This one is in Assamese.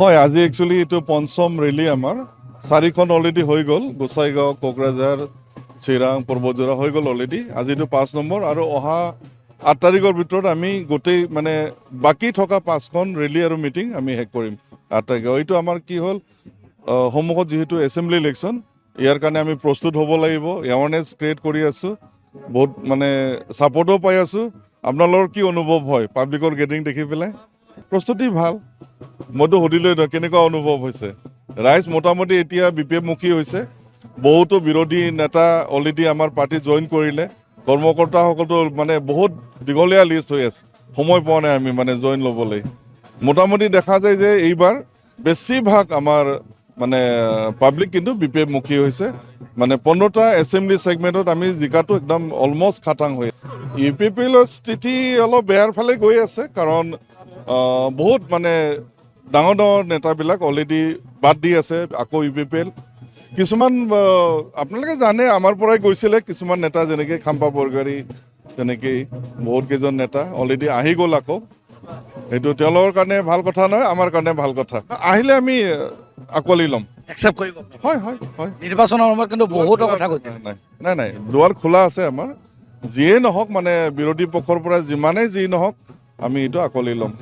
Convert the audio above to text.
হয়, আজি একচুৱেলি এইটো পঞ্চম ৰেলী আমাৰ 4খন অলৰেডি হৈ গ'ল। গোসাইগাঁও, কোকৰাঝাৰ, চিৰাং, পৰ্বতজোৰা হৈ গ'ল অলৰেডি। আজিটো 5 নম্বৰ আৰু অহা 8 তাৰিখৰ ভিতৰত আমি গোটেই মানে বাকী থকা 5খন ৰেলী আৰু মিটিং আমি শেষ কৰিম 8 তাৰিখে। এইটো আমাৰ কি হ'ল, সন্মুখত যিহেতু এছেম্বলি ইলেকশ্যন, ইয়াৰ কাৰণে আমি প্ৰস্তুত হ'ব লাগিব, এৱাৰনেছ ক্ৰিয়েট কৰি আছোঁ, বহুত মানে ছাপৰ্টো পাই আছোঁ। আপোনালোকৰ কি অনুভৱ হয় পাব্লিকৰ গেটিং দেখি পেলাই? প্ৰস্তুতি ভাল। মইতো সুধিলোঁৱে নহয় কেনেকুৱা অনুভৱ হৈছে। ৰাইজ মোটামুটি এতিয়া BPF মুখী হৈছে। বহুতো বিৰোধী নেতা অলৰেডি আমাৰ পাৰ্টি জইন কৰিলে। কৰ্মকৰ্তাসকলতো মানে বহুত দীঘলীয়া লিষ্ট হৈ আছে, সময় পোৱা নাই আমি মানে জইন ল'বলৈ। মোটামুটি দেখা যায় যে এইবাৰ বেছিভাগ আমাৰ মানে পাব্লিক কিন্তু BPF মুখী হৈছে। মানে 15টা এছেম্বলি ছেগমেণ্টত আমি জিকাটো একদম অলমষ্ট খাটাং হৈ আছে। UPPLৰ স্থিতি অলপ বেয়াৰ ফালে গৈ আছে, কাৰণ বহুত মানে ডাঙৰ ডাঙৰ নেতাবিলাক অলৰেডি বাদ দি আছে আকৌ UPPL। কিছুমান আপোনালোকে জানে আমাৰ পৰাই গৈছিলে কিছুমান নেতা, যেনেকৈ খাম্পা বৰগাৰী, তেনেকেই বহুত কেইজন নেতা অলৰেডি আহি গ'ল আকৌ। সেইটো তেওঁলোকৰ কাৰণে ভাল কথা নহয়, আমাৰ কাৰণে ভাল কথা। আহিলে আমি আঁকোৱালি ল'ম। একচেপ্ট কৰিব। হয় হয় হয়, নিৰ্বাচনৰ সময়ত কিন্তু বহুতো কথা কৈছে। নাই দুৱাৰ খোলা আছে আমাৰ। যিয়ে নহওক মানে বিৰোধী পক্ষৰ পৰা যিমানেই যি নহওক আমি এইটো আঁকোৱালি ল'ম।